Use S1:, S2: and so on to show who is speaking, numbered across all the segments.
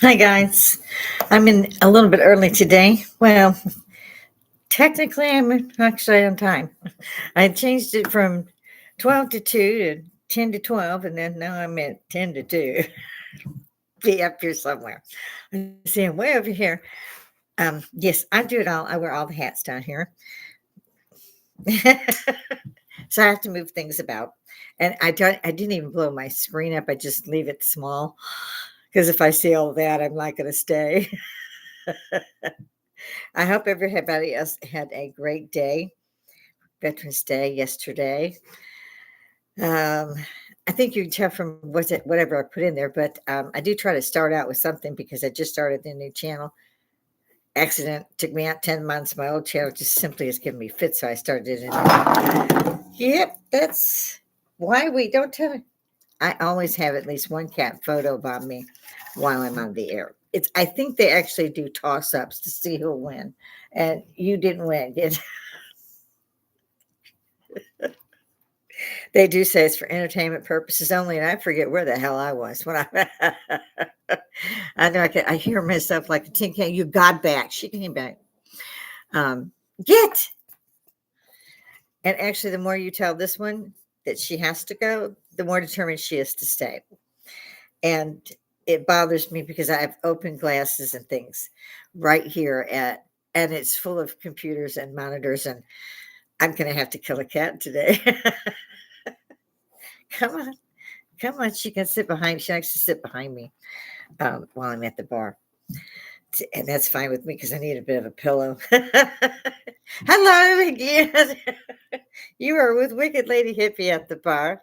S1: Hi, guys. I'm in a little bit early today. Well, technically, I'm actually on time. I changed it from 12 to 2 to 10 to 12, and then now I'm at 10 to 2. Be up here somewhere. I see I'm way over here. Yes, I do it all. I wear all the hats down here. So I have to move things about. And I didn't even blow my screen up. I just leave it small because if I see all that, I'm not going to stay. I hope everybody else had a great day. Veterans Day yesterday. Um, I think you can tell from whatever I put in there, but I do try to start out with something because I just started the new channel. Accident took me out 10 months. My old channel just simply has given me fits, so I started it. Yep, that's why we don't tell. I always have at least one cat photo about me while I'm on the air. It's. I think they actually do toss ups to see who'll win, and you didn't win. They do say it's for entertainment purposes only, and I forget where the hell I was when I. I know I hear myself like a tin can. You got back. She came back. Um, get. And actually, the more you tell this one that she has to go, the more determined she is to stay. And it bothers me because I have open glasses and things right here and it's full of computers and monitors, and I'm going to have to kill a cat today. Come on. Come on, she can sit behind. She likes to sit behind me while I'm at the bar, and that's fine with me because I need a bit of a pillow. Hello again. You are with Wicked Lady Hippy at the bar.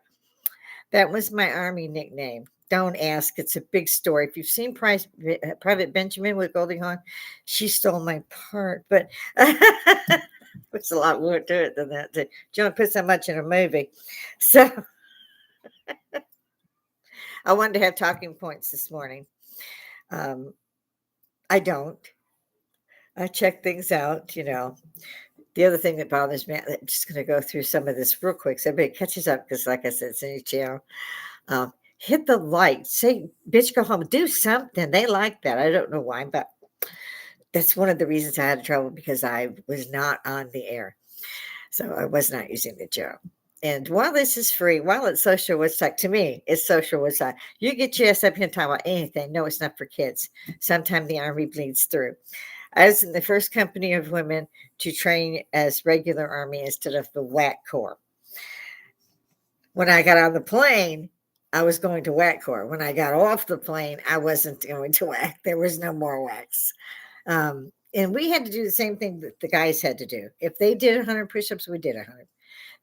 S1: That was my army nickname. Don't ask. It's a big story. If you've seen Private Benjamin with Goldie Hawn, she stole my part, but there's a lot more to it than that. You don't put so much in a movie, so. I wanted to have talking points this morning. Um, I don't. I check things out. The other thing that bothers me, I'm just going to go through some of this real quick so everybody catches up because, like I said, it's a new channel. Hit the like. Say, bitch, go home. Do something. They like that. I don't know why, but that's one of the reasons I had trouble because I was not on the air. So I was not using the joke. And while this is free, while it's social Woodstock, to me, it's social Woodstock. You get your ass up here and talk about anything. No, it's not for kids. Sometimes the army bleeds through. I was in the first company of women to train as regular army instead of the WAC Corps. When I got on the plane, I was going to WAC Corps. When I got off the plane, I wasn't going to WAC. There was no more WACs. And we had to do the same thing that the guys had to do. If they did 100 push-ups, we did 100.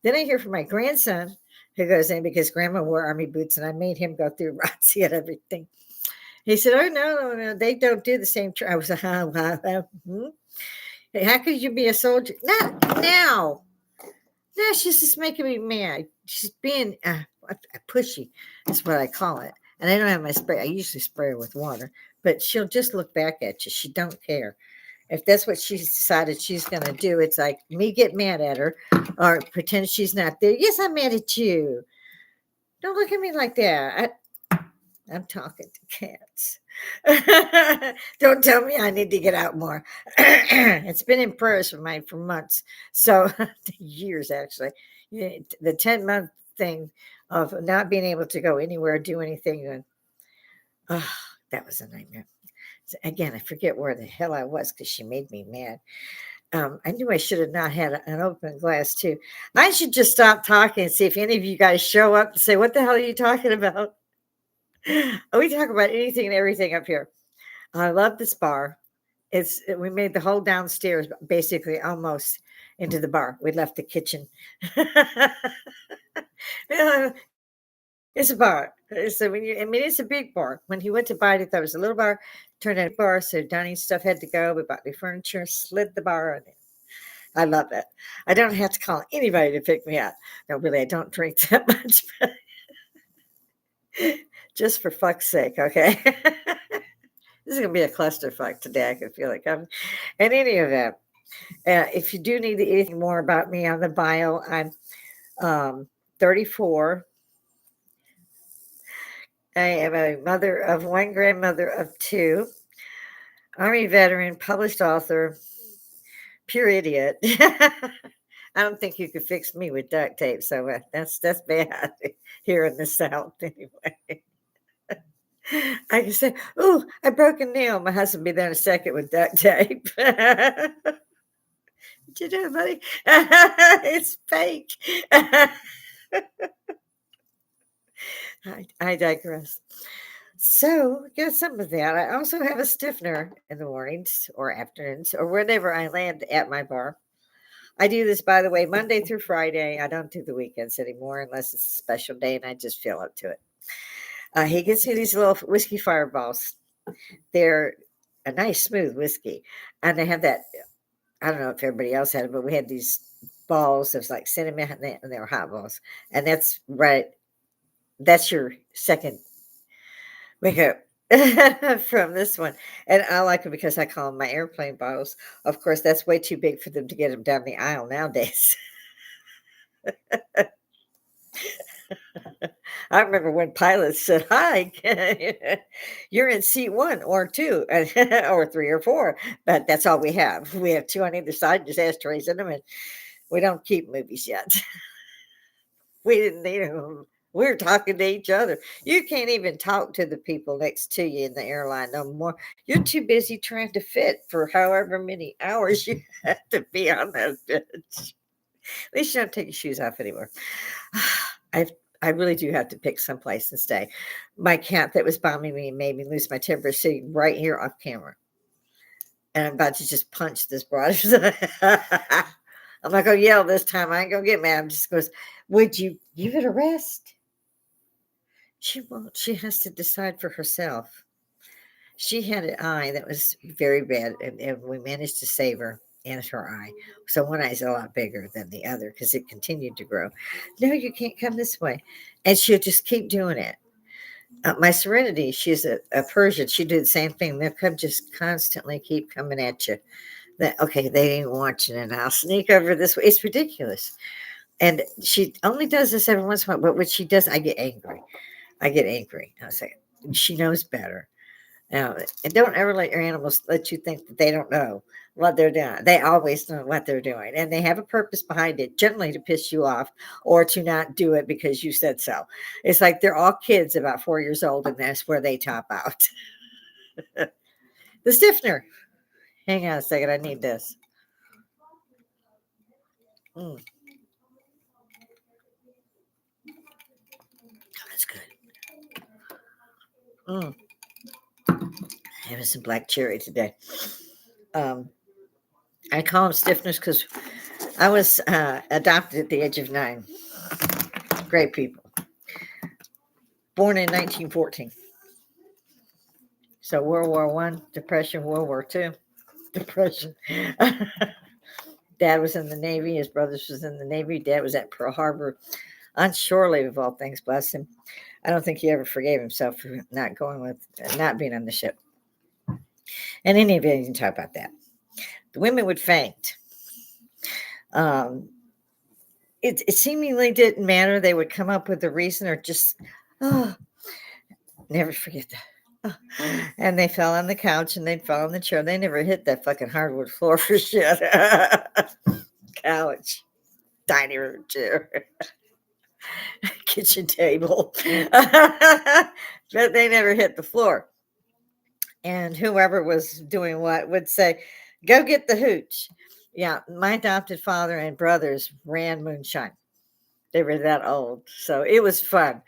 S1: Then I hear from my grandson who goes in because grandma wore army boots and I made him go through ROTC and everything. He said, "Oh, no, they don't do the same." I was like, Hey, how could you be a soldier? Not now. No, she's just making me mad. She's being pushy, is what I call it. And I don't have my spray. I usually spray her with water, but she'll just look back at you. She don't care. If that's what she's decided she's going to do, it's like me get mad at her or pretend she's not there. Yes, I'm mad at you. Don't look at me like that. I'm talking to cats. Don't tell me I need to get out more. It's been in prayers for months. So years actually. The 10-month thing of not being able to go anywhere, do anything. And that was a nightmare. Again, I forget where the hell I was because she made me mad. I knew I should have not had an open glass too. I should just stop talking and see if any of you guys show up and say, "What the hell are you talking about?" We talk about anything and everything up here. I love this bar. We made the whole downstairs basically almost into the bar. We left the kitchen. It's a bar. So it's a big bar. When he went to buy it, there was a little bar, turned out a bar. So Donnie's stuff had to go. We bought new furniture, slid the bar in. I love it. I don't have to call anybody to pick me up. No, really, I don't drink that much, but just for fuck's sake, okay? This is going to be a clusterfuck today. I can feel it coming. In any event, if you do need anything more about me on the bio, I'm 34. I am a mother of one, grandmother of two, Army veteran, published author, pure idiot. I don't think you could fix me with duct tape, so that's bad here in the South anyway. I can say, "Oh, I broke a nail." My husband be there in a second with duct tape. What you doing, buddy? It's fake. I digress. So, get some of that. I also have a stiffener in the mornings or afternoons or whenever I land at my bar. I do this, by the way, Monday through Friday. I don't do the weekends anymore unless it's a special day and I just feel up to it. He gets me these little whiskey fireballs. They're a nice, smooth whiskey. And they have that, I don't know if everybody else had it, but we had these balls. It was like cinnamon and they were hot balls. And that's right. That's your second wake up from this one. And I like them because I call them my airplane bottles. Of course, that's way too big for them to get them down the aisle nowadays. I remember when pilots said, "Hi, you're in seat one or two, or three or four," but that's all we have. We have two on either side, just ashtrays in them, and we don't keep movies yet. We didn't need them. We're talking to each other. You can't even talk to the people next to you in the airline no more. You're too busy trying to fit for however many hours you have to be on that bitch. At least you don't take your shoes off anymore. I really do have to pick someplace and stay. My cat that was bombing me made me lose my temper sitting right here off camera. And I'm about to just punch this broad. I'm not going to yell this time. I ain't going to get mad. I'm just goes, "Would you give it a rest?" She won't. She has to decide for herself. She had an eye that was very bad, and we managed to save her and her eye. So one eye is a lot bigger than the other because it continued to grow. "No, you can't come this way." And she'll just keep doing it. My Serenity, she's a Persian. She did the same thing. They'll come just constantly keep coming at you. That okay, they ain't watching, and I'll sneak over this way. It's ridiculous. And she only does this every once in a while, but when she does, I get angry. I get angry. I say, she knows better. Now, and don't ever let your animals let you think that they don't know what they're doing. They always know what they're doing, and they have a purpose behind it, generally to piss you off or to not do it because you said so. It's like they're all kids about 4 years old, and that's where they top out. The stiffener. Hang on a second. I need this. Mm, that's good. Mm, having some black cherry today. Um, I call them stiffeners because I was adopted at the age of 9. Great people. Born in 1914. So World War One, Depression, World War Two, Depression. Dad was in the Navy. His brothers was in the Navy. Dad was at Pearl Harbor on shore leave of all things. Bless him. I don't think he ever forgave himself for not going with, not being on the ship. And any of you can talk about that. The women would faint. It seemingly didn't matter. They would come up with a reason or just, oh, never forget that. Oh. And they fell on the couch and they'd fall on the chair. They never hit that fucking hardwood floor for shit. Couch, dining room chair, kitchen table. But they never hit the floor. And whoever was doing what would say, "Go get the hooch." Yeah, my adopted father and brothers ran moonshine. They were that old. So it was fun.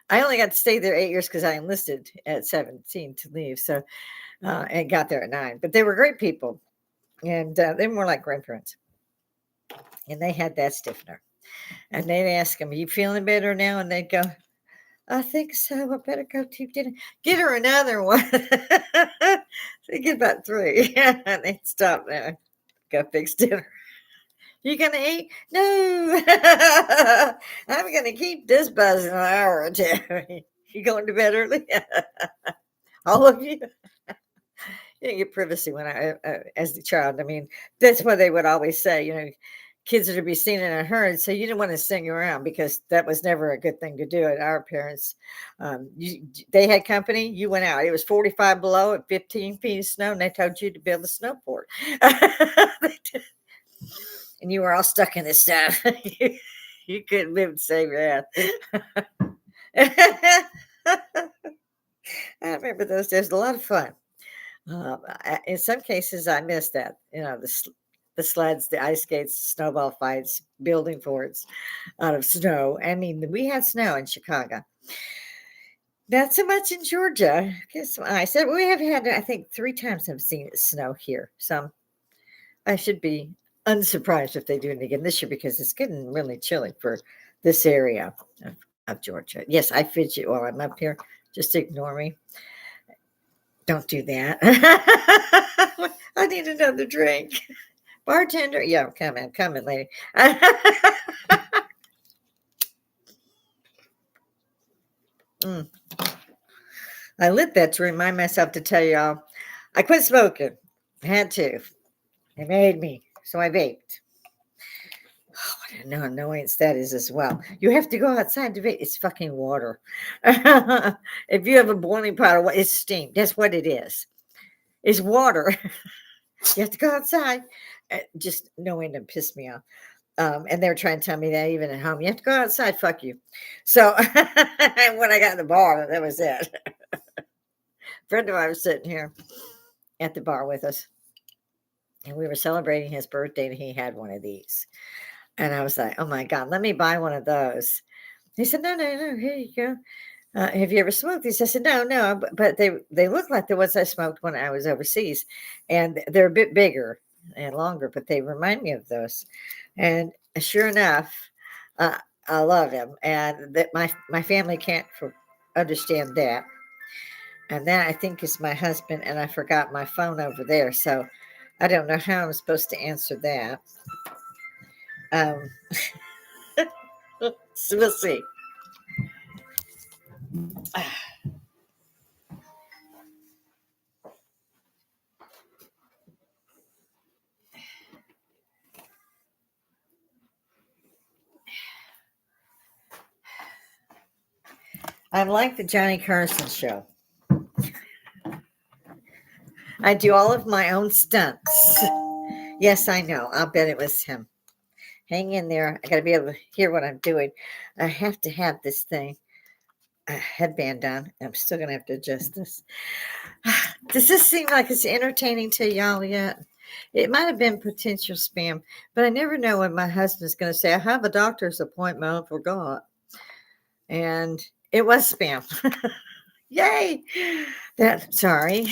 S1: I only got to stay there 8 years because I enlisted at 17 to leave. So, and got there at 9. But they were great people. And they were more like grandparents. And they had that stiffener. And they'd ask them, "Are you feeling better now?" And they'd go, "I think so. I better go to dinner." "Get her another one." They get about 3. And they'd stop there. Go fix dinner. "You gonna eat?" "No." "I'm gonna keep this buzz in an hour or two." "You going to bed early?" All of you. You didn't get privacy when I, as a child. I mean, that's what they would always say. kids are to be seen in a herd. So you didn't want to sing around because that was never a good thing to do at our parents. They had company, you went out. It was 45 below at 15 feet of snow, and they told you to build a snowboard. And you were all stuck in this stuff. You couldn't live to save your ass. I remember those days. A lot of fun. In some cases, I missed that. The sleds, the ice skates, snowball fights, building forts out of snow. I mean, we had snow in Chicago. Not so much in Georgia. Guess I said we have had, I think, 3 times I've seen it snow here. So I should be unsurprised if they do it again this year because it's getting really chilly for this area of Georgia. Yes, I fidget while I'm up here. Just ignore me. Don't do that. I need another drink. Bartender, yeah, come in, lady. I lit that to remind myself to tell y'all I quit smoking. I had to. It made me. So I vaped. Oh, what an annoyance that is as well. You have to go outside to vape. It's fucking water. If you have a boiling pot of water, it's steam. That's what it is. It's water. You have to go outside. Just no end to piss me off. And they were trying to tell me that even at home, you have to go outside. Fuck you. So when I got in the bar, that was it. A friend of mine was sitting here at the bar with us, and we were celebrating his birthday, and he had one of these. And I was like, oh my God, let me buy one of those. He said, no, here you go. Have you ever smoked these? I said, no, but they look like the ones I smoked when I was overseas. And they're a bit bigger and longer, but they remind me of those. And sure enough, I love them. And that my family can't understand that. And that I think is my husband, and I forgot my phone over there. So I don't know how I'm supposed to answer that. So we'll see. I'm like the Johnny Carson show. I do all of my own stunts. Yes, I know. I'll bet it was him. Hang in there. I got to be able to hear what I'm doing. I have to have this thing, a headband on. I'm still going to have to adjust this. Does this seem like it's entertaining to y'all yet? It might have been potential spam, but I never know when my husband's going to say, I have a doctor's appointment. I forgot. And it was spam. Yay. Sorry.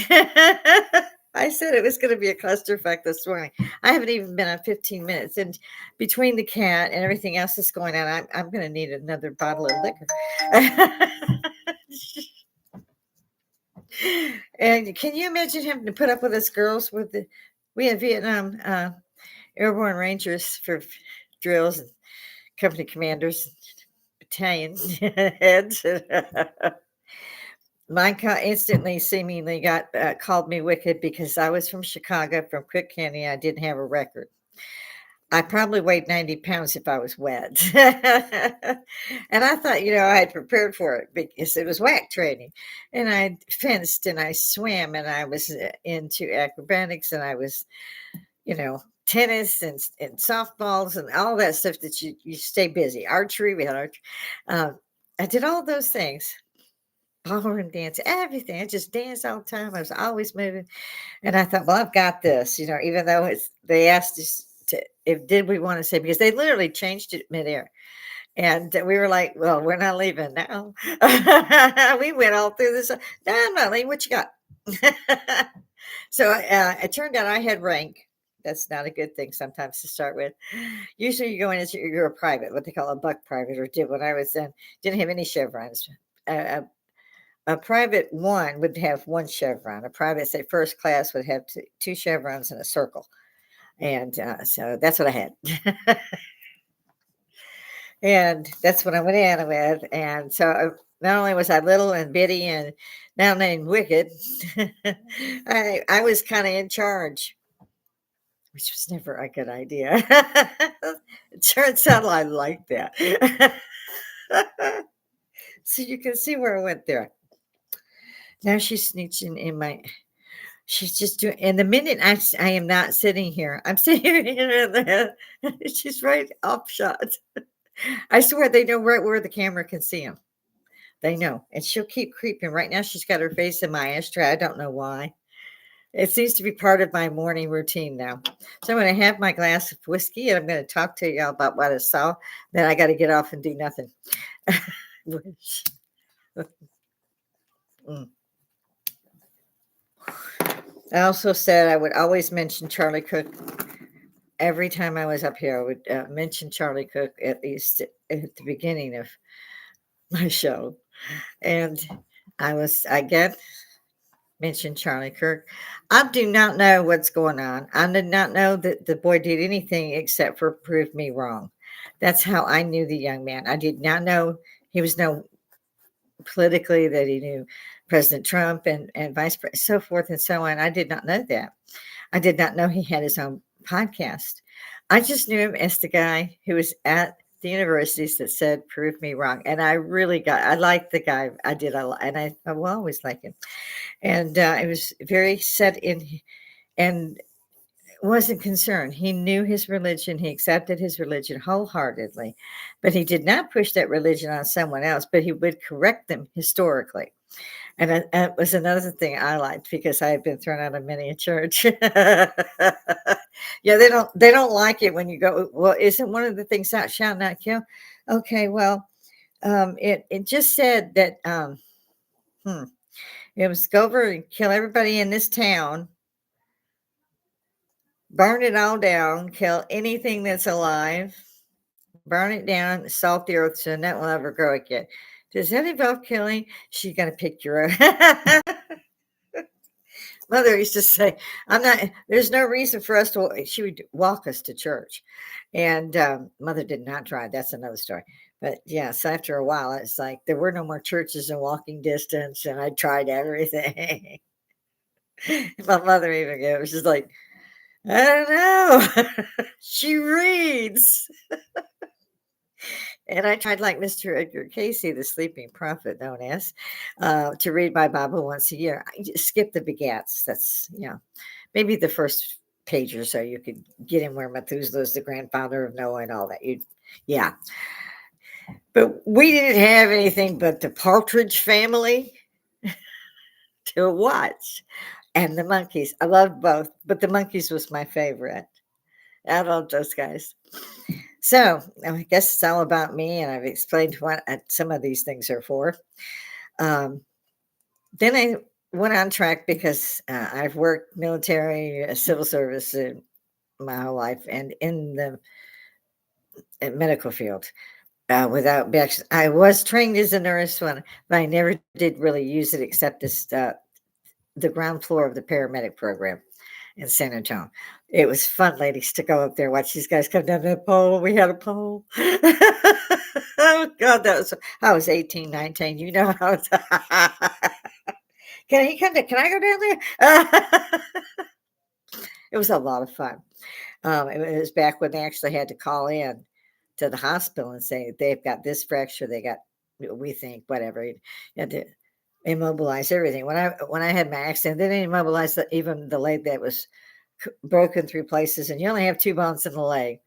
S1: I said it was going to be a clusterfuck this morning. I haven't even been on 15 minutes. And between the cat and everything else that's going on, I'm going to need another bottle of liquor. And can you imagine having to put up with us girls we had Vietnam airborne rangers for drills and company commanders, battalion heads. Mine instantly, seemingly called me wicked because I was from Chicago, from Cook County. I didn't have a record. I probably weighed 90 pounds if I was wet. And I thought, I had prepared for it because it was whack training. And I fenced and I swam and I was into acrobatics and I was, tennis and softballs and all that stuff that you stay busy. Archery, we had archery. I did all those things. Ballroom dance, everything. I just danced all the time. I was always moving. And I thought, well, I've got this, even though they asked us did we want to say, because they literally changed it midair. And we were like, well, we're not leaving now. We went all through this. No, I'm not leaving. What you got? So it turned out I had rank. That's not a good thing sometimes to start with. Usually you go in as you're a private, what they call a buck private, or did when I was then, didn't have any chevrons. A private one would have one chevron. A private, say, first class would have two chevrons in a circle. And so that's what I had. And that's what I went in with. And so not only was I little and bitty and now named wicked, I was kind of in charge. which was never a good idea. It turns out I like that. So you can see where I went there. Now she's snitching in my. She's just doing. And the minute I am not sitting here, I'm sitting here. She's right off shot. I swear they know right where the camera can see them. They know, and she'll keep creeping. Right now, she's got her face in my ashtray. I don't know why. It seems to be part of my morning routine now. So I'm going to have my glass of whiskey, and I'm going to talk to y'all about what I saw. Then I got to get off and do nothing. Mm. I also said I would always mention Charlie Cook. Every time I was up here, I would mention Charlie Cook at least at the beginning of my show. And I again, mentioned Charlie Kirk. I do not know what's going on. I did not know that the boy did anything except for prove me wrong. That's how I knew the young man. I did not know he was no politically that he knew President Trump and Vice President, so forth and so on. I did not know that. I did not know he had his own podcast. I just knew him as the guy who was at the universities that said, prove me wrong. And I really I liked the guy. I did. And I will always like him. And it was very set in and wasn't concerned. He knew his religion. He accepted his religion wholeheartedly, but he did not push that religion on someone else, but he would correct them historically. And that was another thing I liked because I had been thrown out of many a church. Yeah, they don't like it when you go, well, isn't one of the things thou shalt not kill? Okay, well, it just said that it was go over and kill everybody in this town, burn it all down, kill anything that's alive, burn it down, salt the earth so that will ever grow again. Does that involve killing? She's gonna pick your own. Mother used to say, "I'm not. There's no reason for us to." She would walk us to church, and mother did not drive. That's another story. But yeah, so after a while, it's like there were no more churches in walking distance, and I tried everything. My mother even gave. It was just like, I don't know. She reads. And I tried, like Mr. Edgar Casey, the sleeping prophet, known as, to read my Bible once a year. I just skip the begats. That's, maybe the first page or so you could get in where Methuselah's the grandfather of Noah and all that. Yeah. But we didn't have anything but the Partridge Family to watch and the Monkeys. I loved both, but the Monkeys was my favorite. I love those guys. So I guess it's all about me, and I've explained what some of these things are for. Then I went on track because I've worked military, civil service my whole life, and in the medical field. Without I was trained as a nurse but I never did really use it except as the ground floor of the paramedic program in San Antonio. It was fun, ladies, to go up there, watch these guys come down that pole. We had a pole. Oh, God, I was 18, 19. You know how it's. Can he come can I go down there? It was a lot of fun. It was back when they actually had to call in to the hospital and say, they've got this fracture, they got, we think, whatever. You had to immobilize everything. When I had my accident, they didn't immobilize even the leg that was broken through places, and you only have 2 bones in the leg,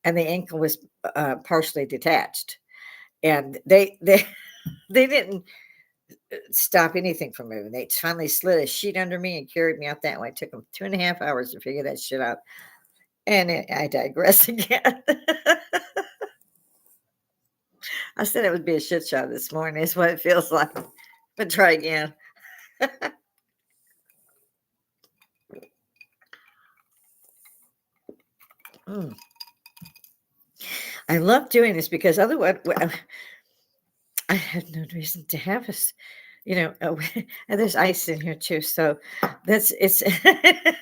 S1: and the ankle was partially detached, and they didn't stop anything from moving. They finally slid a sheet under me and carried me out that way. It took them 2.5 hours to figure that shit out. And I digress again. I said it would be a shit show this morning. Is what it feels like. But try again. I love doing this because otherwise I had no reason to have us, and there's ice in here too. So it's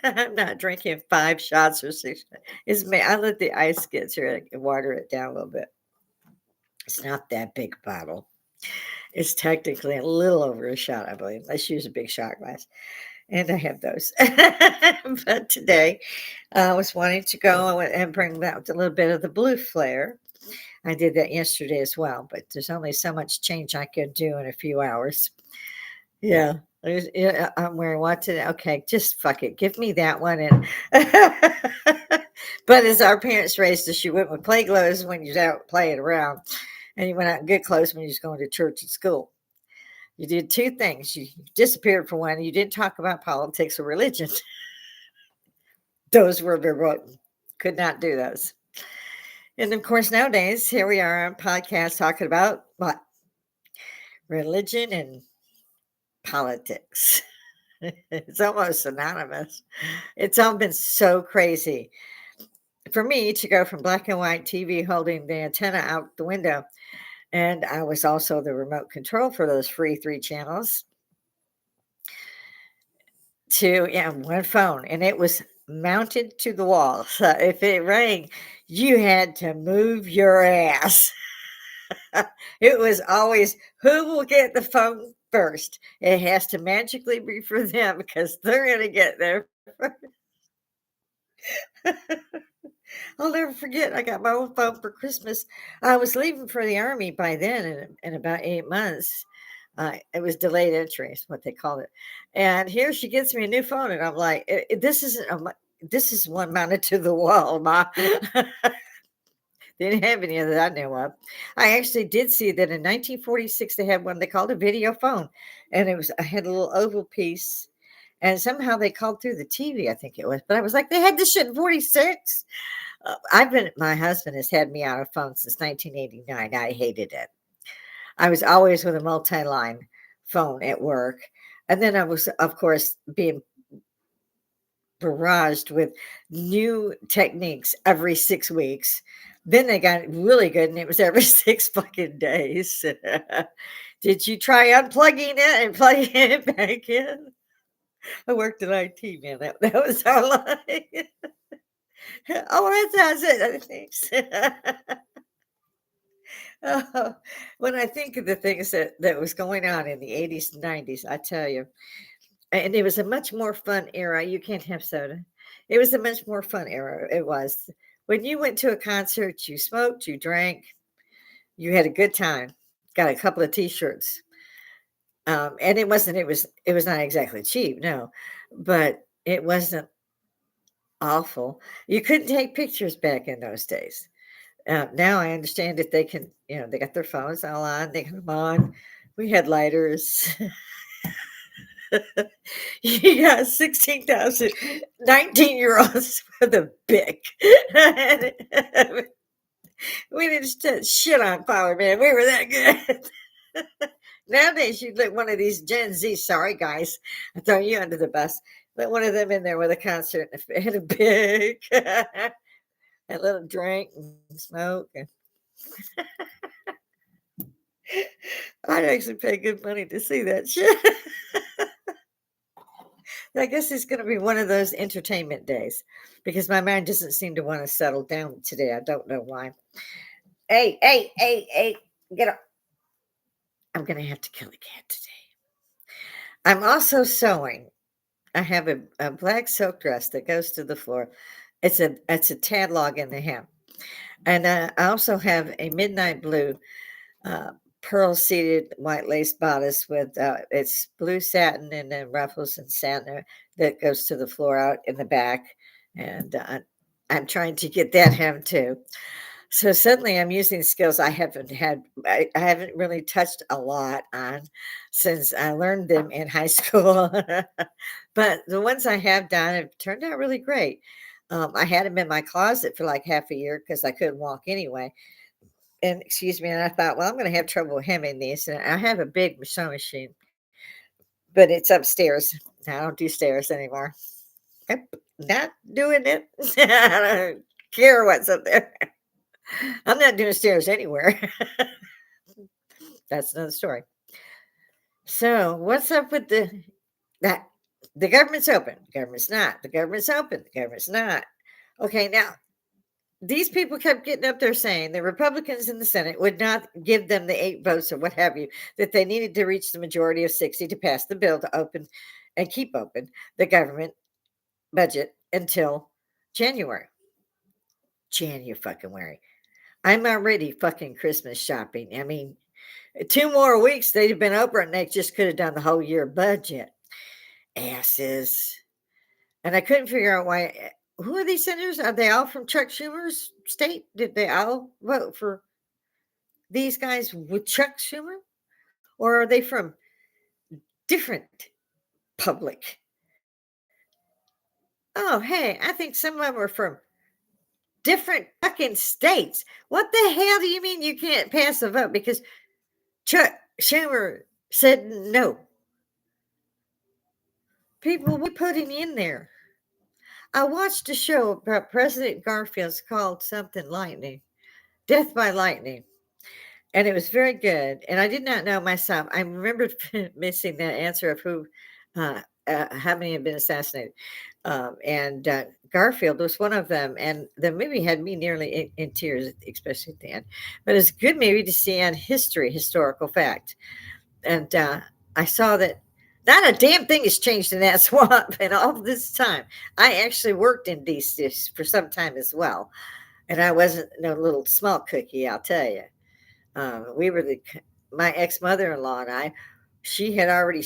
S1: I'm not drinking 5 shots or 6. It's me. I let the ice get through it and water it down a little bit. It's not that big bottle. It's technically a little over a shot, I believe. Let's use a big shot glass. and I have those. But today I was wanting to go and bring out a little bit of the blue flare. I did that yesterday as well, but there's only so much change I could do in a few hours. Yeah. Yeah, I'm wearing what today? Okay, just fuck it. Give me that one. And but as our parents raised us, you went with play clothes when you're out playing around, and you went out in good clothes when you was going to church and school. You did two things. You disappeared for one. You didn't talk about politics or religion. Those were verboten. Could not do those. And of course, nowadays, here we are on podcast talking about what? Religion and politics. It's almost synonymous. It's all been so crazy. For me to go from black and white TV holding the antenna out the window, and I was also the remote control for those free 3 channels, to one phone, and it was mounted to the wall. So if it rang, you had to move your ass. It was always who will get the phone first. It has to magically be for them because they're going to get there. I'll never forget. I got my own phone for Christmas. I was leaving for the army by then in about 8 months. It was delayed entry, is what they called it. And here she gets me a new phone, and I'm like, "This isn't this is one mounted to the wall, Ma." They didn't have any of that I know of. I actually did see that in 1946 they had one they called a video phone, and I had a little oval piece, and somehow they called through the TV. I think it was, but I was like, they had this shit in 46. My husband has had me on a phone since 1989. I hated it. I was always with a multi-line phone at work. And then I was, of course, being barraged with new techniques every 6 weeks. Then they got really good, and it was every 6 fucking days. Did you try unplugging it and plugging it back in? I worked in IT, man. That was our life. Oh, that sounds it. Thanks. Oh, when I think of the things that was going on in the 80s and 90s, I tell you, and it was a much more fun era. You can't have soda. It was a much more fun era. It was. When you went to a concert, you smoked, you drank, you had a good time. Got a couple of T-shirts, and it was not exactly cheap, no, but it wasn't awful. You couldn't take pictures back in those days. Now I understand that they can, they got their phones all on, they got them on. We had lighters. You got 16,000 19-year-olds with a Bic. We didn't set shit on fire, man. We were that good. Nowadays, you'd let one of these Gen Z, sorry guys, I throw you under the bus. Let one of them in there with a concert and a Bic. A little drink and smoke. I'd actually pay good money to see that shit. I guess it's going to be one of those entertainment days because my mind doesn't seem to want to settle down today. I don't know why. Hey, hey, hey, hey, get up. I'm going to have to kill a cat today. I'm also sewing. I have a black silk dress that goes to the floor. It's a tad log in the hem. And I also have a midnight blue pearl seated white lace bodice with it's blue satin and then ruffles and satin that goes to the floor out in the back. And I'm trying to get that hem too. So suddenly I'm using skills I haven't really touched a lot on since I learned them in high school. But the ones I have done have turned out really great. I had them in my closet for like half a year because I couldn't walk anyway. And excuse me, and I thought, well, I'm going to have trouble hemming these. And I have a big sewing machine, but it's upstairs. I don't do stairs anymore. Yep, not doing it. I don't care what's up there. I'm not doing stairs anywhere. That's another story. So what's up with that? The government's open. The government's not. The government's open. The government's not. Okay, now these people kept getting up there saying the Republicans in the Senate would not give them the 8 votes or what have you, that they needed to reach the majority of 60 to pass the bill to open and keep open the government budget until January. January. I'm already fucking Christmas shopping. I mean, 2 more weeks, they'd have been open and they just could have done the whole year budget. Asses. And I couldn't figure out why. Who are these senators? Are they all from Chuck Schumer's state? Did they all vote for these guys with Chuck Schumer? Or are they from different public? Oh, hey, I think some of them are from different fucking states. What the hell do you mean you can't pass a vote because Chuck Schumer said no? People, we put him in there. I watched a show about President Garfield's called something lightning, Death by Lightning. And it was very good. And I did not know myself. I remembered missing that answer of how many had been assassinated. And Garfield was one of them. And the movie had me nearly in tears, especially at the end. But it's a good movie to see on historical fact. And I saw that not a damn thing has changed in that swamp in all this time. I actually worked in D.C. for some time as well. And I wasn't no little small cookie, I'll tell you. We were my ex mother-in-law and I. She had already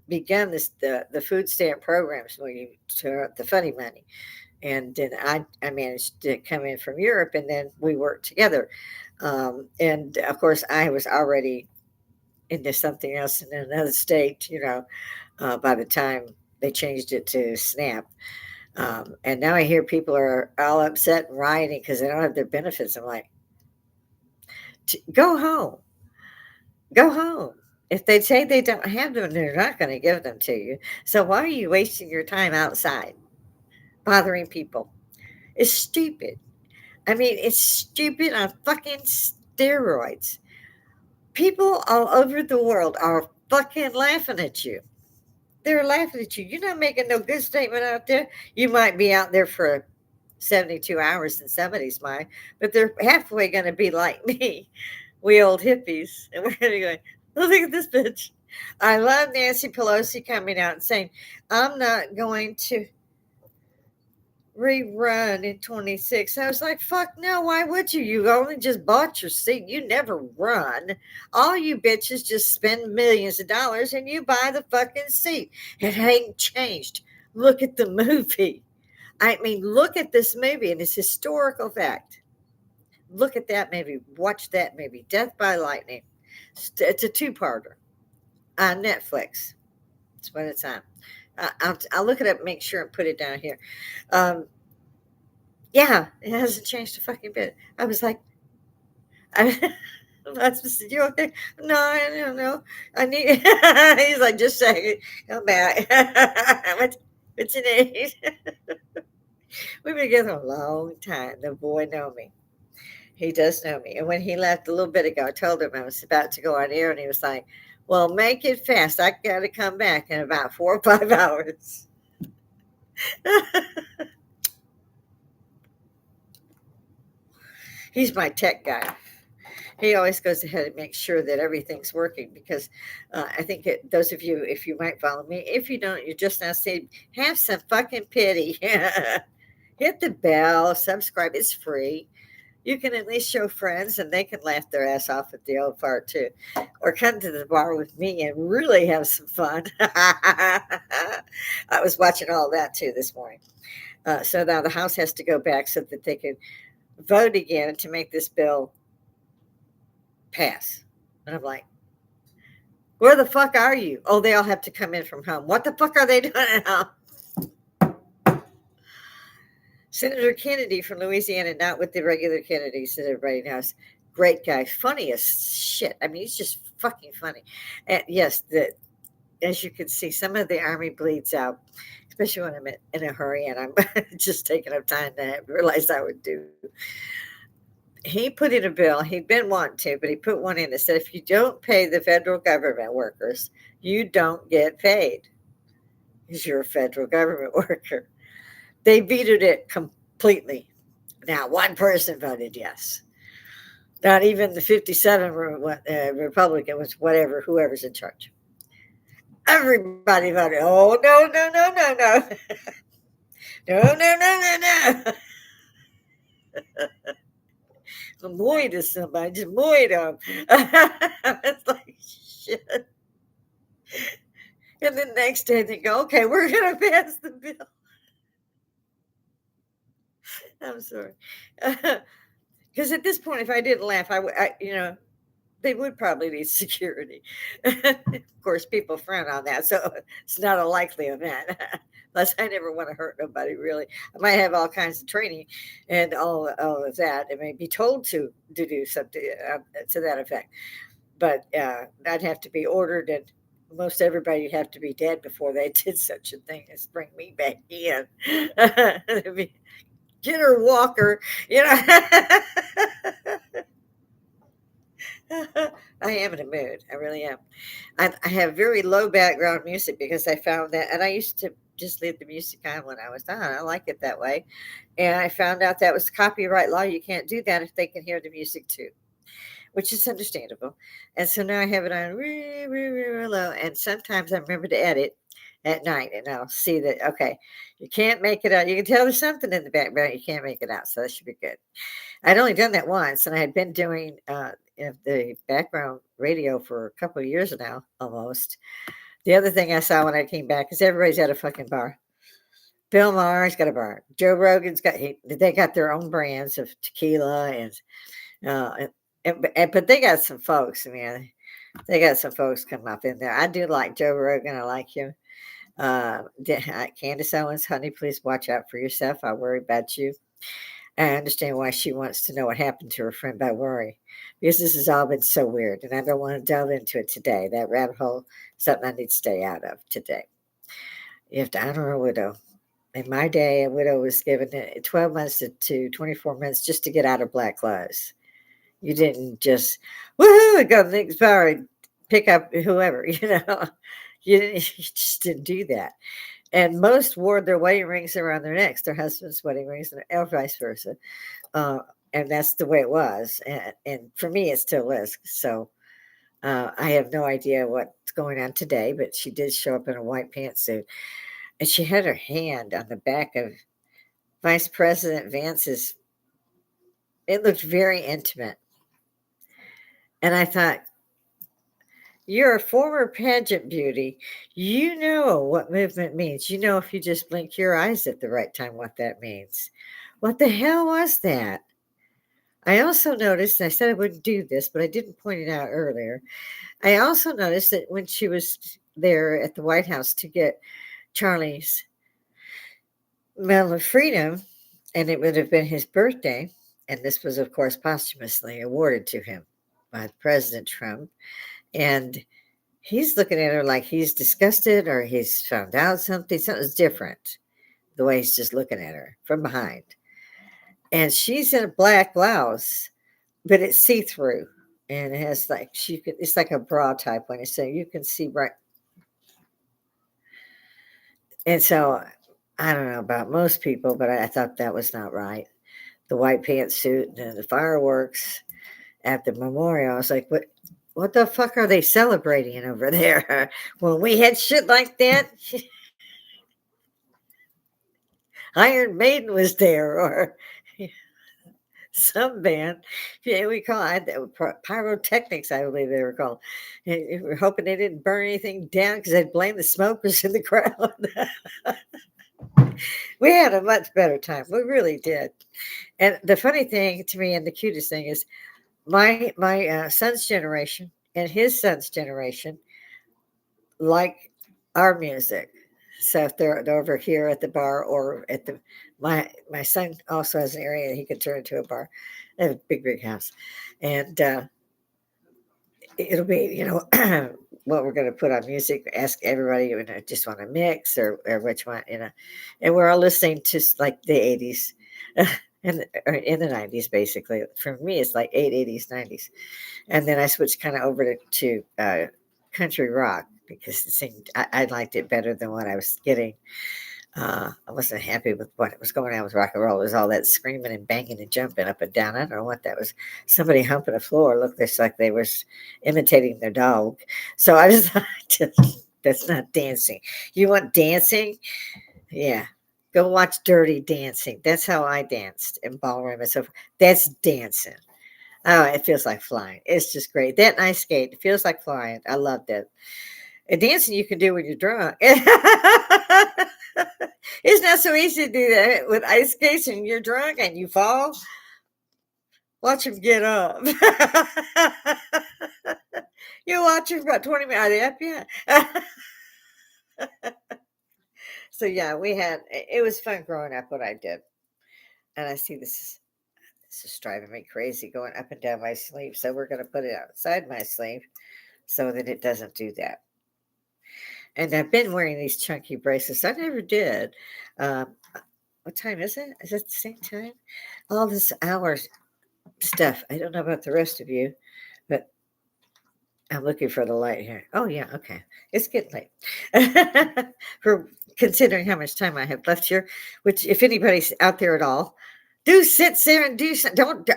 S1: begun the food stamp programs to the funny money, and then I managed to come in from Europe, and then we worked together. And of course, I was already into something else in another state. By the time they changed it to SNAP. And now I hear people are all upset and rioting because they don't have their benefits. I'm like, go home. Go home. If they say they don't have them, they're not going to give them to you. So why are you wasting your time outside bothering people? It's stupid. I mean, it's stupid on fucking steroids. People all over the world are fucking laughing at you. They're laughing at you. You're not making no good statement out there. You might be out there for 72 hours and somebody's might, but they're halfway going to be like me. We old hippies. And we're going to go, oh, look at this bitch. I love Nancy Pelosi coming out and saying, I'm not going to rerun in 26. I was like, fuck no, why would you? You only just bought your seat. You never run. All you bitches just spend millions of dollars and you buy the fucking seat. It ain't changed. Look at the movie. I mean, look at this movie and it's historical fact. Look at that movie. Watch that movie. Death by Lightning. It's a two-parter on Netflix. That's what it's on. I'll look it up, make sure and put it down here. Yeah, it hasn't changed a fucking bit. I was like, you okay? No, I don't know. I need. He's like, just a second. Come back. What's your name? We've been together a long time. The boy know me. He does know me. And when he left a little bit ago, I told him I was about to go on air, and he was like, well, make it fast. I got to come back in about 4 or 5 hours. He's my tech guy. He always goes ahead and makes sure that everything's working because I think those of you, if you might follow me, if you don't, you're just now saying, have some fucking pity. Hit the bell, subscribe. It's free. You can at least show friends and they can laugh their ass off at the old fart too. Or come to the bar with me and really have some fun. I was watching all that too this morning. So now the House has to go back so that they can vote again to make this bill pass. And I'm like, where the fuck are you? Oh, they all have to come in from home. What the fuck are they doing at home? Senator Kennedy from Louisiana, not with the regular Kennedys that everybody knows. Great guy, funny as shit. I mean, he's just fucking funny. And yes, as you can see, some of the Army bleeds out, especially when I'm in a hurry and I'm just taking up time to realize I would do. He put in a bill. He'd been wanting to, but he put one in that said, if you don't pay the federal government workers, you don't get paid because you're a federal government worker. They vetoed it completely. Now, one person voted yes. Not even the 57 Republican was whoever's in charge. Everybody voted. Oh, no, no, no, no, no. No, no, no, no, no. Moida somebody, just moida. It's like shit. And the next day they go, okay, we're gonna pass the bill. I'm sorry. Because at this point, if I didn't laugh, they would probably need security. Of course, people frown on that, so it's not a likely event. Plus, I never want to hurt nobody. Really, I might have all kinds of training and all of that. I may be told to do something to that effect, but I'd have to be ordered, and most everybody would have to be dead before they did such a thing as bring me back in. It'd be, get her Walker, you know. I am in a mood. I really am. I have very low background music because I found that, and I used to just leave the music on when I was on. I like it that way. And I found out that was copyright law. You can't do that if they can hear the music too, which is understandable. And so now I have it on real low. And sometimes I remember to edit at night and I'll see that, okay, you can't make it out. You can tell there's something in the background. You can't make it out. So that should be good. I'd only done that once, and I had been doing the background radio for a couple of years now, almost. The other thing I saw when I came back is everybody's at a fucking bar. Bill Maher's got a bar. Joe Rogan's they got their own brands of tequila but they got some folks, man. They got some folks come up in there. I do like Joe Rogan. I like him. Candace Owens, honey, please watch out for yourself. I worry about you. I understand why she wants to know what happened to her friend by worry, because this has all been so weird, and I don't want to delve into it today. That rabbit hole is something I need to stay out of today. You have to honor a widow. In my day, a widow was given 12 months to 24 months just to get out of black clothes. You didn't just, woohoo, and go to the next bar and pick up whoever, you just didn't do that. And most wore their wedding rings around their necks, their husband's wedding rings, or vice versa. And that's the way it was. And for me, it still is. So I have no idea what's going on today, but she did show up in a white pantsuit. And she had her hand on the back of Vice President Vance's. It looked very intimate. And I thought, you're a former pageant beauty. You know what movement means. You know, if you just blink your eyes at the right time, what that means. What the hell was that? I also noticed, and I said I wouldn't do this, but I didn't point it out earlier. I also noticed that when she was there at the White House to get Charlie's Medal of Freedom, and it would have been his birthday, and this was, of course, posthumously awarded to him by President Trump. And he's looking at her like he's disgusted or he's found out something's different. The way he's just looking at her from behind. And she's in a black blouse, but it's see-through. And it has it's like a bra type one. So you can see right. And so I don't know about most people, but I thought that was not right. The white pantsuit and the fireworks at the memorial. I was like, what the fuck are they celebrating over there? When we had shit like that, Iron Maiden was there, or some band. Yeah, we call it pyrotechnics, I believe they were called. And we're hoping they didn't burn anything down because they'd blame the smokers in the crowd. We had a much better time. We really did. And the funny thing to me, and the cutest thing, is my son's generation and his son's generation like our music. So if they're over here at the bar or at my son also has an area he could turn into a bar. They have a big house. And it'll be, what we're going to put on music, ask everybody, just want to mix or which one, and we're all listening to like the 80s or in the 90s, basically. For me, it's like 80s, 90s. And then I switched kind of over to country rock because it seemed I liked it better than what I was getting. I wasn't happy with what was going on with rock and roll. It was all that screaming and banging and jumping up and down. I don't know what that was. Somebody humping the floor looked just like they was imitating their dog. So I just That's not dancing. You want dancing? Yeah. Go watch Dirty Dancing. That's how I danced in ballroom and so forth. That's dancing. Oh, it feels like flying. It's just great. That and ice skate, it feels like flying. I loved it. And dancing you can do when you're drunk. It's not so easy to do that with ice skates and you're drunk and you fall. Watch him get up. You watch him for about 20 minutes. Yeah. So yeah, it was fun growing up what I did. And I see this is driving me crazy going up and down my sleeve. So we're gonna put it outside my sleeve so that it doesn't do that. And I've been wearing these chunky bracelets. I never did. Um, what time is it? Is it the same time? All this hours stuff. I don't know about the rest of you, but I'm looking for the light here. Oh yeah, okay. It's getting late. For considering how much time I have left here, which if anybody's out there at all, do sit there and do something. Don't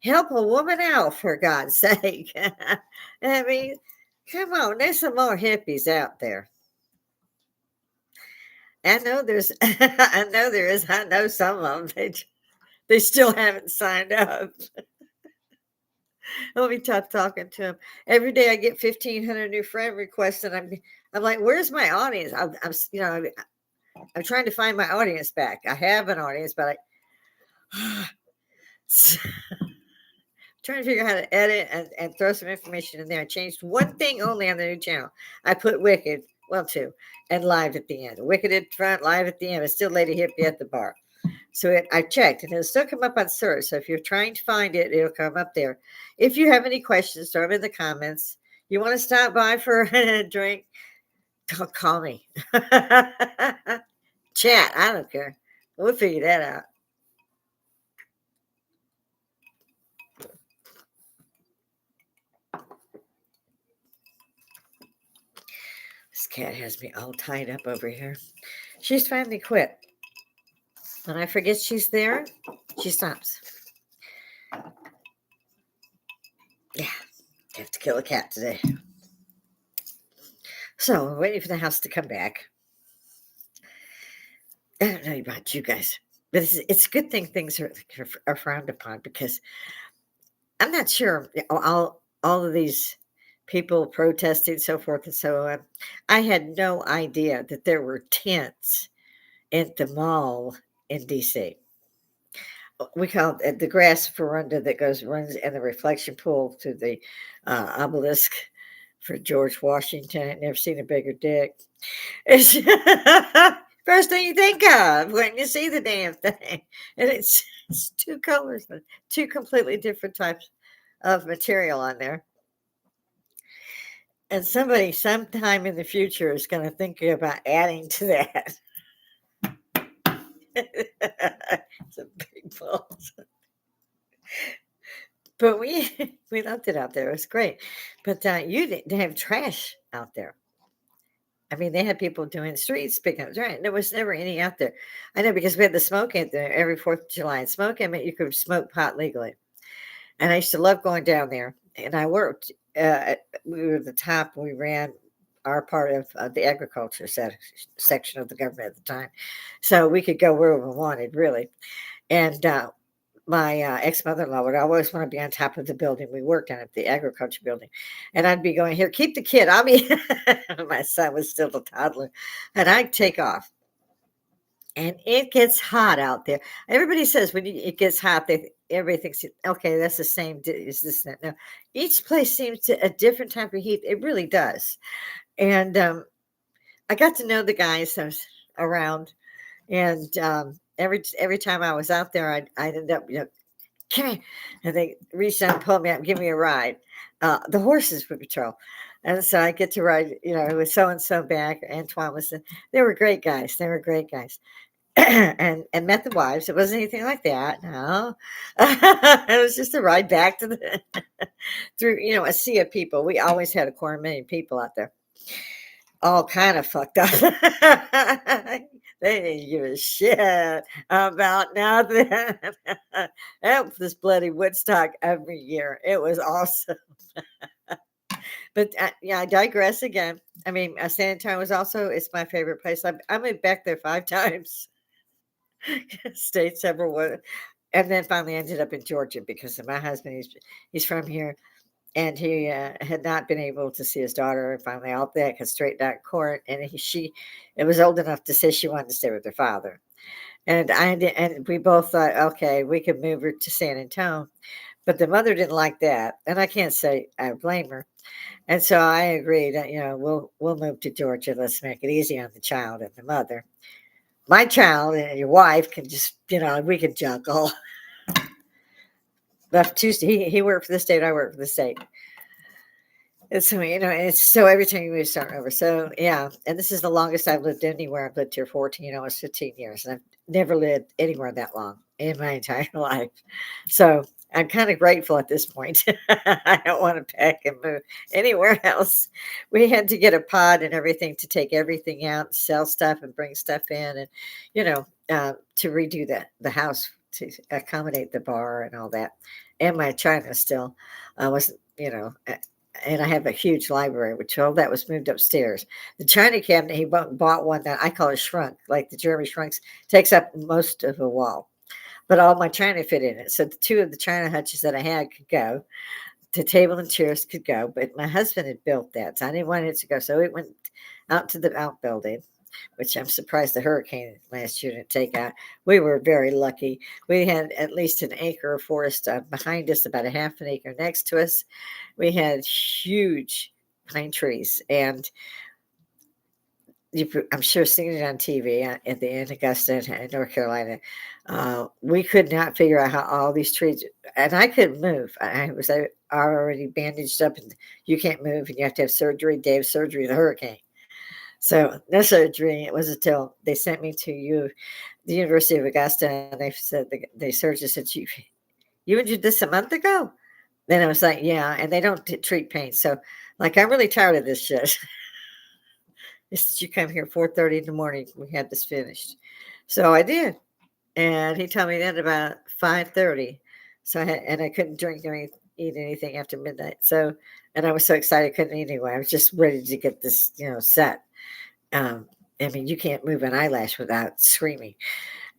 S1: help a woman out for God's sake. I mean, come on, there's some more hippies out there. I know there's I know there is. I know some of them. They still haven't signed up. Let me talking to them. Every day I get 1,500 new friend requests, and I'm like, where's my audience? I'm trying to find my audience back. I have an audience, but I trying to figure out how to edit and throw some information in there. I changed one thing only on the new channel. I put Wicked, well, two, and live at the end. Wicked at front, live at the end. It's still Lady Hippy at the bar. So I checked, and it'll still come up on search. So if you're trying to find it, it'll come up there. If you have any questions, throw them in the comments. You want to stop by for a drink? Call me. Chat. I don't care. We'll figure that out. This cat has me all tied up over here. She's finally quit. When I forget she's there, she stops. Yeah, have to kill a cat today. So we're waiting for the house to come back. I don't know about you guys, but it's a good thing things are frowned upon because I'm not sure all of these people protesting so forth and so on. I had no idea that there were tents at the mall in DC. We call it the grass veranda that runs in the reflection pool to the obelisk for George Washington. I've never seen a bigger dick. It's first thing you think of when you see the damn thing. And it's two colors, two completely different types of material on there. And somebody sometime in the future is going to think about adding to that. It's a big balls. But we loved it out there. It was great. But you didn't have trash out there. I mean, they had people doing streets picking up trash. There was never any out there. I know because we had the smoke out there every 4th of July. And smoke, I mean, you could smoke pot legally. And I used to love going down there. And I worked. We were at the top. We ran our part of the agriculture section of the government at the time. So we could go where we wanted, really. And my ex-mother-in-law would always want to be on top of the building we worked on, at the agriculture building. And I'd be going, here, keep the kid. I'll be, my son was still a toddler. And I'd take off. And it gets hot out there. Everybody says when it gets hot, everybody thinks, okay, that's the same as this and that. No, each place seems to a different type of heat. It really does. And I got to know the guys that was around. And every time I was out there, I'd end up, come here. And they reached out and pulled me up and give me a ride. The horses would patrol. And so I get to ride, with so-and-so back. Antoine they were great guys. They were great guys. and met the wives. It wasn't anything like that. No. It was just a ride back to through, a sea of people. We always had 250,000 people out there. All kind of fucked up. They didn't give a shit about nothing. That was bloody Woodstock every year. It was awesome. But yeah, I digress again. I mean, San Antonio was also it's my favorite place. I moved back there 5 times, stayed several, and then finally ended up in Georgia because of my husband. He's from here, and he had not been able to see his daughter. And finally, all that got straightened out in court, and she it was old enough to say she wanted to stay with her father. And we both thought, okay, we could move her to San Antonio, but the mother didn't like that, and I can't say I blame her. And so I agreed that we'll move to Georgia. Let's make it easy on the child and the mother. My child and your wife can just we can juggle. Left Tuesday, he worked for the state. I worked for the state. And so, it's so every time you move, start over. So, yeah. And this is the longest I've lived anywhere. I've lived here 14, almost 15 years. And I've never lived anywhere that long in my entire life. So I'm kind of grateful at this point. I don't want to pack and move anywhere else. We had to get a pod and everything to take everything out, sell stuff and bring stuff in and, to redo the house to accommodate the bar and all that. And my china still wasn't, and I have a huge library, which all that was moved upstairs. The china cabinet, he bought one that I call a shrunk, like the Jeremy Shrunks, takes up most of a wall. But all my china fit in it. So the two of the china hutches that I had could go. The table and chairs could go. But my husband had built that, so I didn't want it to go. So it went out to the outbuilding, which I'm surprised the hurricane last year didn't take out. We were very lucky. We had at least an acre of forest behind us, about a half an acre next to us. We had huge pine trees, and I'm sure seeing it on TV at the in Augusta, in North Carolina. We could not figure out how all these trees, and I couldn't move. I was already bandaged up, and you can't move, and you have to have surgery. Day of surgery, the hurricane. So no surgery. It wasn't until they sent me to the University of Augusta, and they said the surgeon said you injured this a month ago. Then I was like, yeah, and they don't treat pain. So like I'm really tired of this shit. They said you come here 4:30 in the morning. We had this finished, so I did, and he told me that about 5:30. So I couldn't drink or eat anything after midnight. So and I was so excited I couldn't eat anyway. I was just ready to get this set. Um, I mean, you can't move an eyelash without screaming.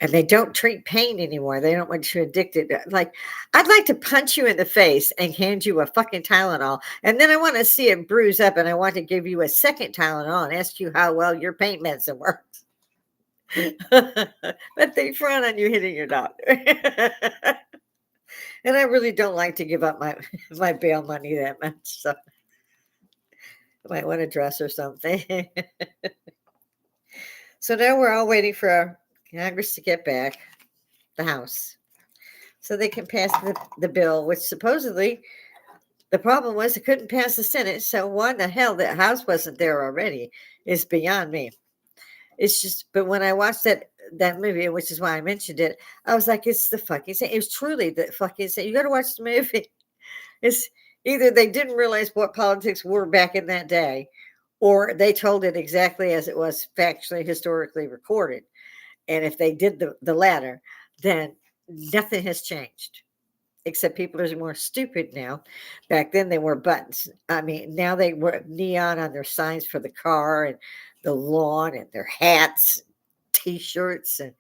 S1: And they don't treat pain anymore. They don't want you addicted. Like, I'd like to punch you in the face and hand you a fucking Tylenol. And then I want to see it bruise up and I want to give you a second Tylenol and ask you how well your pain medicine works. But they frown on you hitting your doctor. And I really don't like to give up my bail money that much. So I might want a dress or something. So now we're all waiting for Congress to get back the House so they can pass the bill, which supposedly the problem was it couldn't pass the Senate. So why the hell the House wasn't there already is beyond me. It's just, but when I watched that movie, which is why I mentioned it, I was like, it's the fucking same. It was truly the fucking same. You got to watch the movie. It's either they didn't realize what politics were back in that day, or they told it exactly as it was factually, historically recorded. And if they did the latter, then nothing has changed, except people are more stupid now. Back then, they wore buttons. I mean, now they wear neon on their signs for the car and the lawn and their hats, T-shirts, and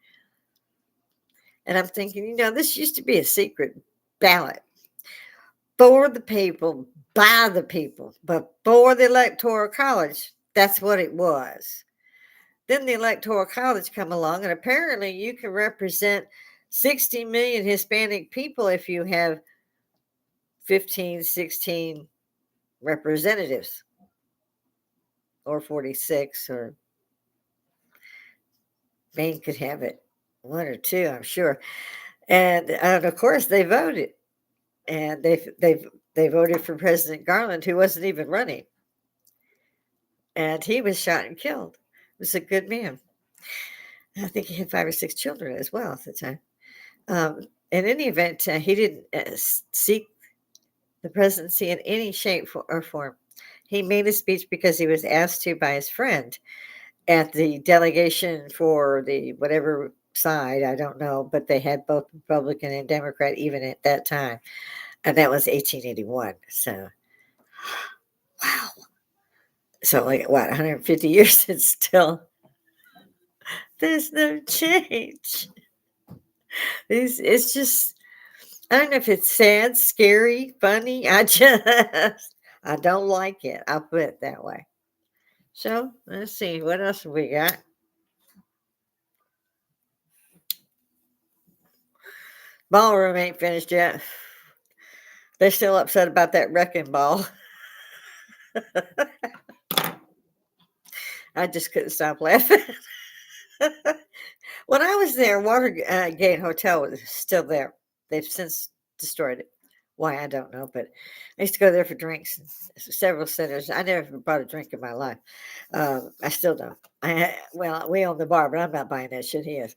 S1: I'm thinking, this used to be a secret ballot for the people, by the people, but for the Electoral College. That's what it was. Then the Electoral College come along, and apparently you can represent 60 million Hispanic people if you have 15, 16 representatives, or 46, or Maine could have it, one or two, I'm sure. And of course, they voted, and they voted for President Garland, who wasn't even running, and he was shot and killed. He was a good man. I think he had 5 or 6 children as well at the time. In any event, he didn't seek the presidency in any shape or form. He made a speech because he was asked to by his friend at the delegation for the whatever side, I don't know, but they had both Republican and Democrat even at that time. And that was 1881. So Wow. So, like, what, 150 years, it's still, there's no change. It's just, I don't know if it's sad, scary, funny. I don't like it. I'll put it that way. So let's see what else have we got. Ballroom ain't finished yet. They're still upset about that wrecking ball. I just couldn't stop laughing. When I was there, Watergate Hotel was still there. They've since destroyed it. Why, I don't know, but I used to go there for drinks. Several centers. I never bought a drink in my life. I still don't. Well, we own the bar, but I'm not buying that shit. He is.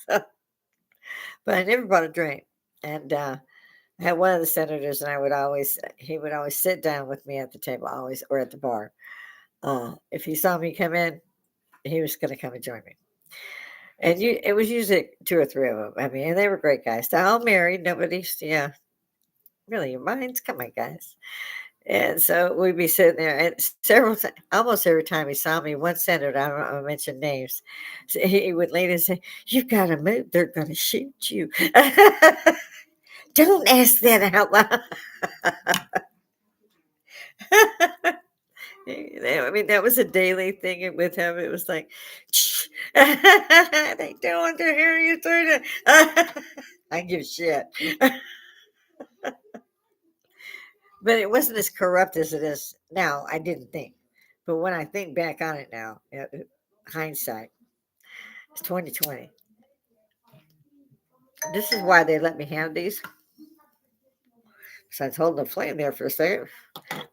S1: So, but I never bought a drink. And I had one of the senators, and he would always sit down with me at the table, always, or at the bar. If he saw me come in, he was going to come and join me. And it was usually two or three of them. I mean, and they were great guys. They're all married. Nobody's, really your minds. Come on, guys. And so we'd be sitting there, and almost every time he saw me, one senator, I don't know, I mention names, so he would lean and say, "You've got to move. They're going to shoot you." Don't ask that out loud. I mean, that was a daily thing with him. It was like, they don't want to hear you through the. I give a shit. But it wasn't as corrupt as it is now. I didn't think. But when I think back on it now, hindsight, it's 2020. This is why they let me have these. So I told the flame there for a second.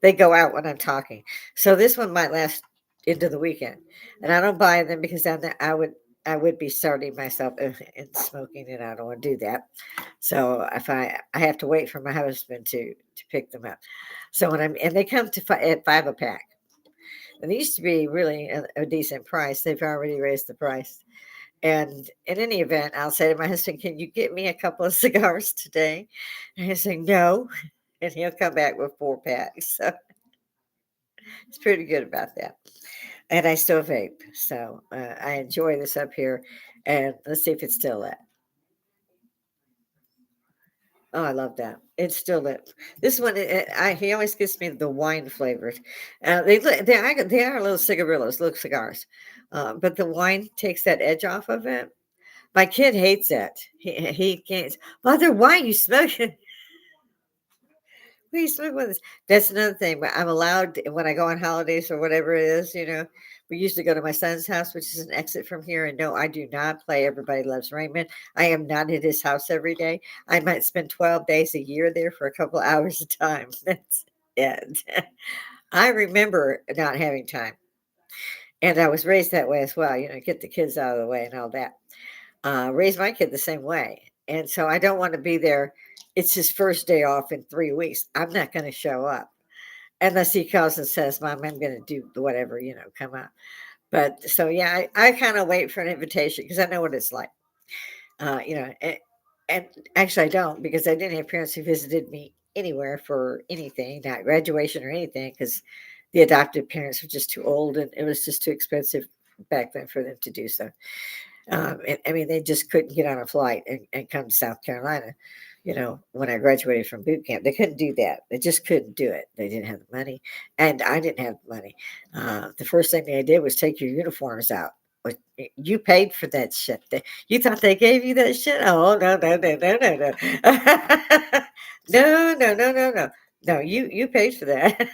S1: They go out when I'm talking. So this one might last into the weekend. And I don't buy them because I would be starting myself and smoking, and I don't want to do that. So if I have to wait for my husband to pick them up. So and they come to at $5 a pack. And they used to be really a decent price. They've already raised the price. And in any event, I'll say to my husband, "Can you get me a couple of cigars today?" And he'll say, "No." And he'll come back with 4 packs. So it's pretty good about that. And I still vape. So I enjoy this up here. And let's see if it's still lit. Oh, I love that. It's still lit. This one, he always gives me the wine flavored. They are little cigarillos, little cigars. But the wine takes that edge off of it. My kid hates it. He can't. Mother, why are you smoking? We smoke with us. That's another thing. But I'm allowed when I go on holidays or whatever it is. We used to go to my son's house, which is an exit from here. And no, I do not play Everybody Loves Raymond. I am not at his house every day. I might spend 12 days a year there for a couple hours a time. That's it. I remember not having time, and I was raised that way as well. Get the kids out of the way and all that. Raised my kid the same way, and so I don't want to be there. It's his first day off in 3 weeks. I'm not going to show up unless he calls and says, "Mom, I'm going to do whatever, come out." But so, yeah, I kind of wait for an invitation because I know what it's like. And actually I don't, because I didn't have parents who visited me anywhere for anything, not graduation or anything, because the adopted parents were just too old and it was just too expensive back then for them to do so. I mean, they just couldn't get on a flight and come to South Carolina. When I graduated from boot camp, they couldn't do that. They just couldn't do it. They didn't have the money, and I didn't have the money. The first thing they did was take your uniforms out. You paid for that shit. You thought they gave you that shit? Oh, no, no, no, no, no, no. No, no, no, no, no. No, you paid for that.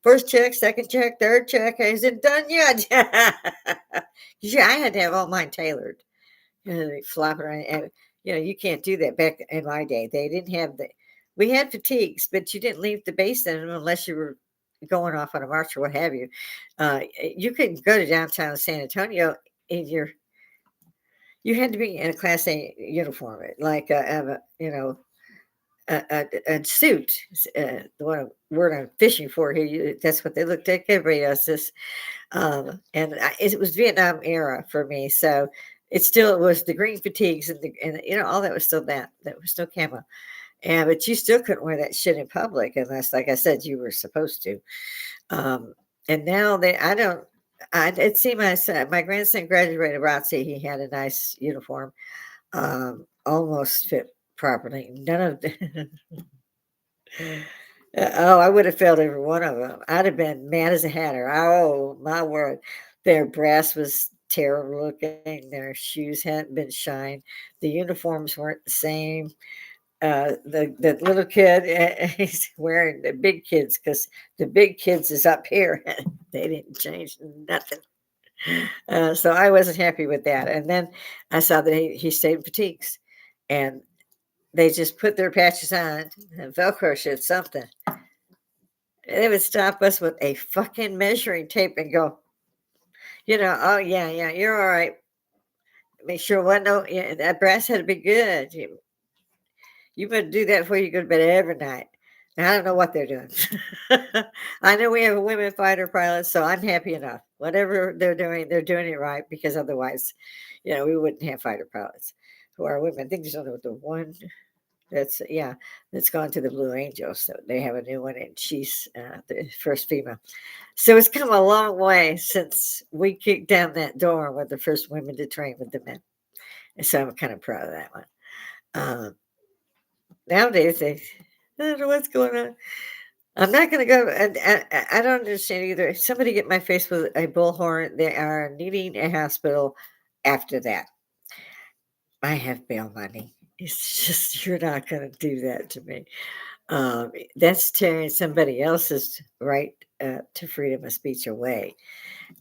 S1: First check, second check, third check. Isn't done yet. Yeah, I had to have all mine tailored. They flop around. And, you can't do that back in my day. They didn't have we had fatigues, but you didn't leave the base in them unless you were going off on a march or what have you. You couldn't go to downtown San Antonio you had to be in a Class A uniform, like a suit. The word I'm fishing for here. That's what they looked like. Everybody else this, and it was Vietnam era for me. So it was the green fatigues and all that was still that was still camo. And but you still couldn't wear that shit in public unless, like I said, you were supposed to. Um, and now they, I don't. I did see my son, my grandson graduated ROTC. He had a nice uniform, almost fit properly. None of the, oh, I would have failed every one of them. I'd have been mad as a hatter. Oh my word, their brass was terrible looking. Their shoes hadn't been shined. The uniforms weren't the same. The little kid, he's wearing the big kids because the big kids is up here. They didn't change nothing. So I wasn't happy with that. And then I saw that he stayed in fatigues, and they just put their patches on and Velcro shit something. They would stop us with a fucking measuring tape and go, oh yeah, yeah, you're all right. Make sure what no, yeah, that brass had to be good. You better do that before you go to bed every night. Now, I don't know what they're doing. I know we have a women fighter pilots, so I'm happy enough. Whatever they're doing it right because otherwise, we wouldn't have fighter pilots who are women. I think there's only the one that's gone to the Blue Angels. So they have a new one, and she's the first female. So it's come a long way since we kicked down that door with the first women to train with the men. And so I'm kind of proud of that one. Nowadays, I don't know what's going on. I'm not going to go. I don't understand either. Somebody get my face with a bullhorn. They are needing a hospital after that. I have bail money. It's just, you're not going to do that to me. That's tearing somebody else's right to freedom of speech away.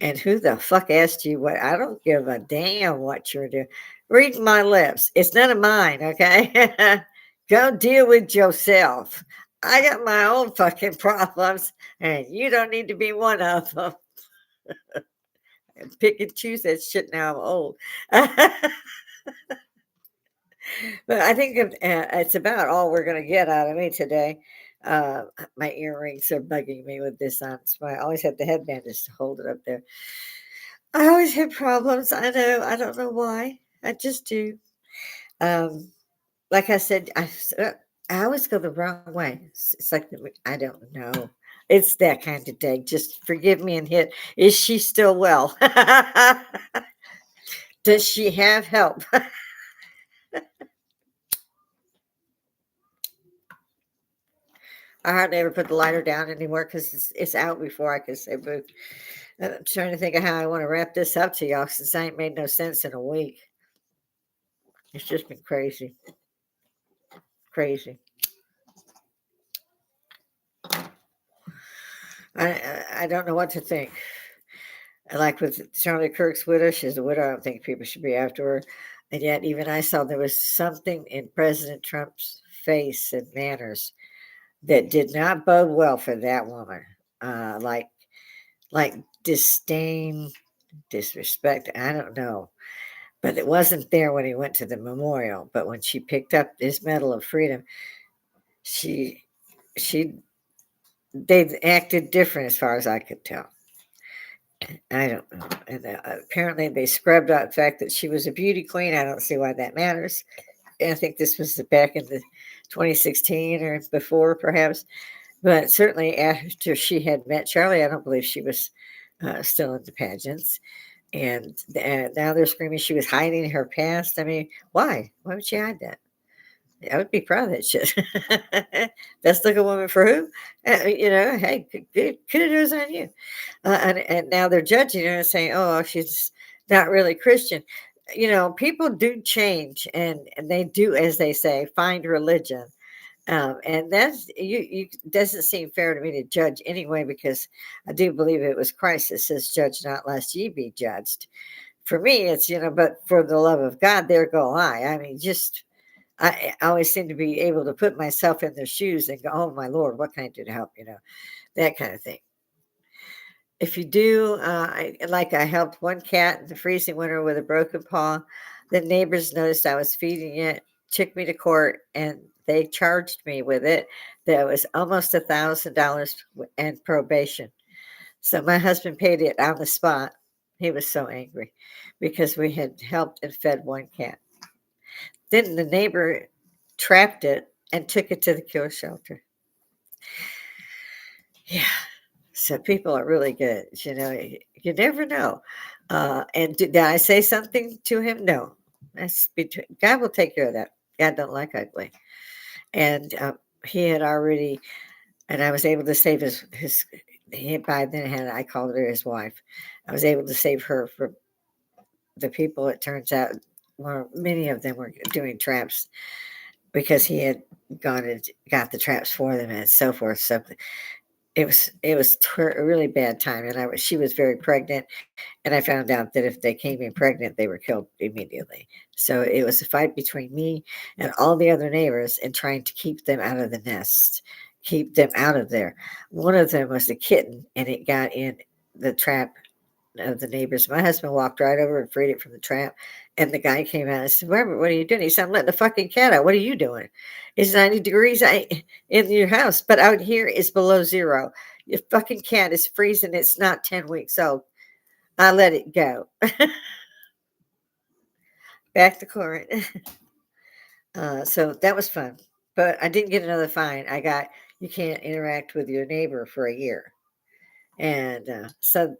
S1: And who the fuck asked you what? I don't give a damn what you're doing. Read my lips. It's none of mine, okay? Go deal with yourself. I got my own fucking problems, and you don't need to be one of them. Pick and choose that shit now. I'm old. But I think it's about all we're going to get out of me today. My earrings are bugging me with this on. So I always have the headband just to hold it up there. I always have problems. I know. I don't know why. I just do. Um, like I said, I always go the wrong way. It's like I don't know. It's that kind of day. Just forgive me and hit. Is she still well? Does she have help? I hardly ever put the lighter down anymore because it's out before I can say boo. I'm trying to think of how I want to wrap this up to y'all since I ain't made no sense in a week. It's just been crazy. Crazy. I don't know what to think. Like with Charlie Kirk's widow, she's a widow. I don't think people should be after her. And yet, even I saw there was something in President Trump's face and manners that did not bode well for that woman. Like disdain, disrespect. I don't know, but it wasn't there when he went to the memorial. But when she picked up his Medal of Freedom, she she they acted different as far as I could tell. I don't know. And apparently they scrubbed out the fact that she was a beauty queen. I don't see why that matters. And I think this was back in the 2016 or before, perhaps. But certainly after she had met Charlie, I don't believe she was still in the pageants. And now they're screaming she was hiding her past. I mean, why? Why would she hide that? I would be proud of that shit. Best looking woman for who? Hey, kudos on you. And now they're judging her and saying, oh, she's not really Christian. People do change and they do, as they say, find religion. And that's you doesn't seem fair to me to judge anyway, because I do believe it was Christ that says, judge not lest ye be judged. For me, it's, but for the love of God, there go I. I mean, I always seem to be able to put myself in their shoes and go, oh, my Lord, what can I do to help? That kind of thing. If you do, I helped one cat in the freezing winter with a broken paw. The neighbors noticed I was feeding it, took me to court, and they charged me with it. That was almost $1,000 and probation. So my husband paid it on the spot. He was so angry because we had helped and fed one cat. Then the neighbor trapped it and took it to the kill shelter. Yeah. So people are really good. You never know. And did I say something to him? No. That's between God will take care of that. God don't like ugly. And he had already, and I was able to save his. He by then had I called her his wife. I was able to save her from the people. It turns out, well, many of them were doing traps because he had gone and got the traps for them and so forth. So it was a really bad time, and she was very pregnant, and I found out that if they came in pregnant, they were killed immediately. So it was a fight between me and all the other neighbors and trying to keep them out of the nest, keep them out of there. One of them was a kitten, and it got in the trap of the neighbors. My husband walked right over and freed it from the trap. And the guy came out and said, Robert, what are you doing? He said, I'm letting the fucking cat out. What are you doing? It's 90 degrees in your house, but out here it's below zero. Your fucking cat is freezing. It's not 10 weeks old. I let it go. Back to court. So that was fun. But I didn't get another fine. I got, you can't interact with your neighbor for a year. And so,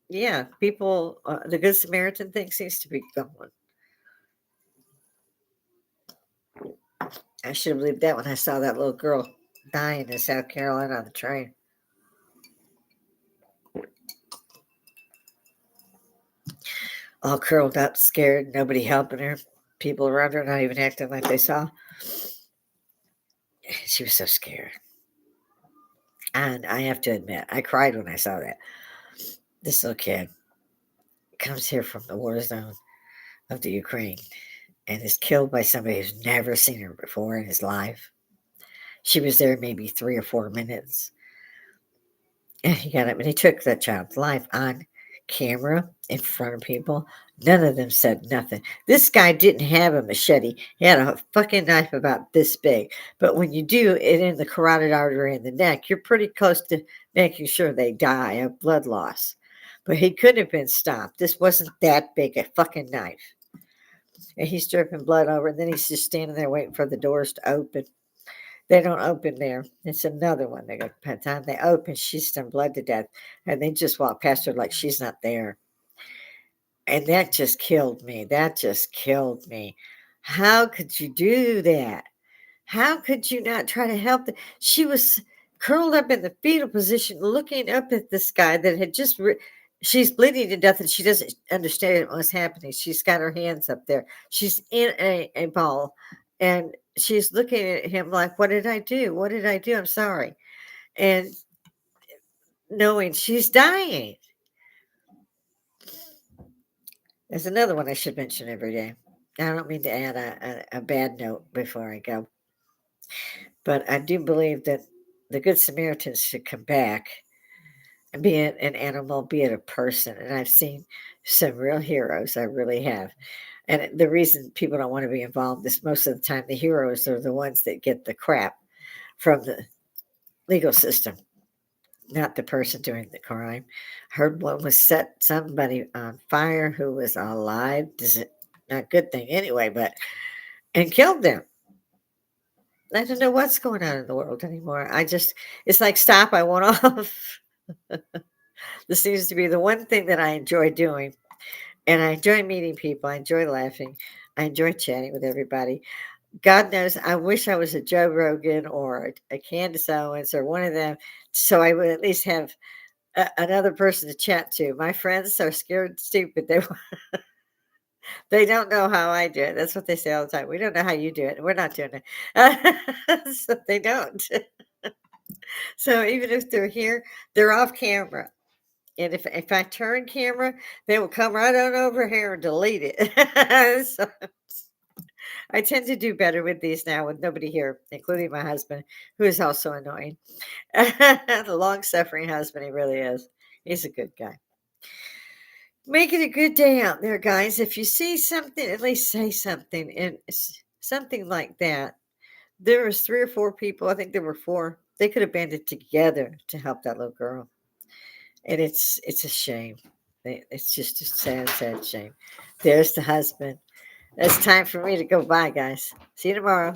S1: yeah, people, the Good Samaritan thing seems to be going. I should have believed that when I saw that little girl dying in South Carolina on the train. All curled up, scared, nobody helping her. People around her not even acting like they saw. She was so scared. And I have to admit, I cried when I saw that. This little kid comes here from the war zone of the Ukraine and is killed by somebody who's never seen her before in his life. She was there maybe 3 or 4 minutes. And he got up and he took that child's life on camera in front of people. None of them said nothing. This guy didn't have a machete. He had a fucking knife about this big. But when you do it in the carotid artery in the neck, you're pretty close to making sure they die of blood loss. But he couldn't have been stopped. This wasn't that big a fucking knife. And he's dripping blood over, and then he's just standing there waiting for the doors to open. They don't open there. It's another one. They go, by the time they open, she's done blood to death. And they just walk past her like she's not there. And that just killed me. That just killed me. How could you do that? How could you not try to help? She was curled up in the fetal position, looking up at this guy that had just. She's bleeding to death, and she doesn't understand what's happening. She's got her hands up there. She's in a ball, and she's looking at him like, "What did I do? What did I do? I'm sorry." And knowing she's dying. There's another one I should mention every day. I don't mean to add a bad note before I go, but I do believe that the Good Samaritans should come back, be it an animal, be it a person. And I've seen some real heroes. I really have. And the reason people don't want to be involved is most of the time the heroes are the ones that get the crap from the legal system, not the person doing the crime. Heard one was set somebody on fire who was alive. This is not a good thing anyway, but and killed them. I don't know what's going on in the world anymore. It's like stop. I want off. This seems to be the one thing that I enjoy doing. And I enjoy meeting people. I enjoy laughing. I enjoy chatting with everybody. God knows, I wish I was a Joe Rogan or a Candace Owens or one of them, so I would at least have another person to chat to. My friends are scared stupid. They don't know how I do it. That's what they say all the time. We don't know how you do it. We're not doing it. So they don't. So even if they're here, they're off camera. And if I turn camera, they will come right on over here and delete it. So I tend to do better with these now with nobody here, including my husband, who is also annoying. The long-suffering husband, he really is. He's a good guy. Make it a good day out there, guys. If you see something, at least say something. And something like that. There was 3 or 4 people. I think there were 4. They could have banded together to help that little girl. And it's a shame. It's just a sad, sad shame. There's the husband. It's time for me to go. Bye, guys. See you tomorrow.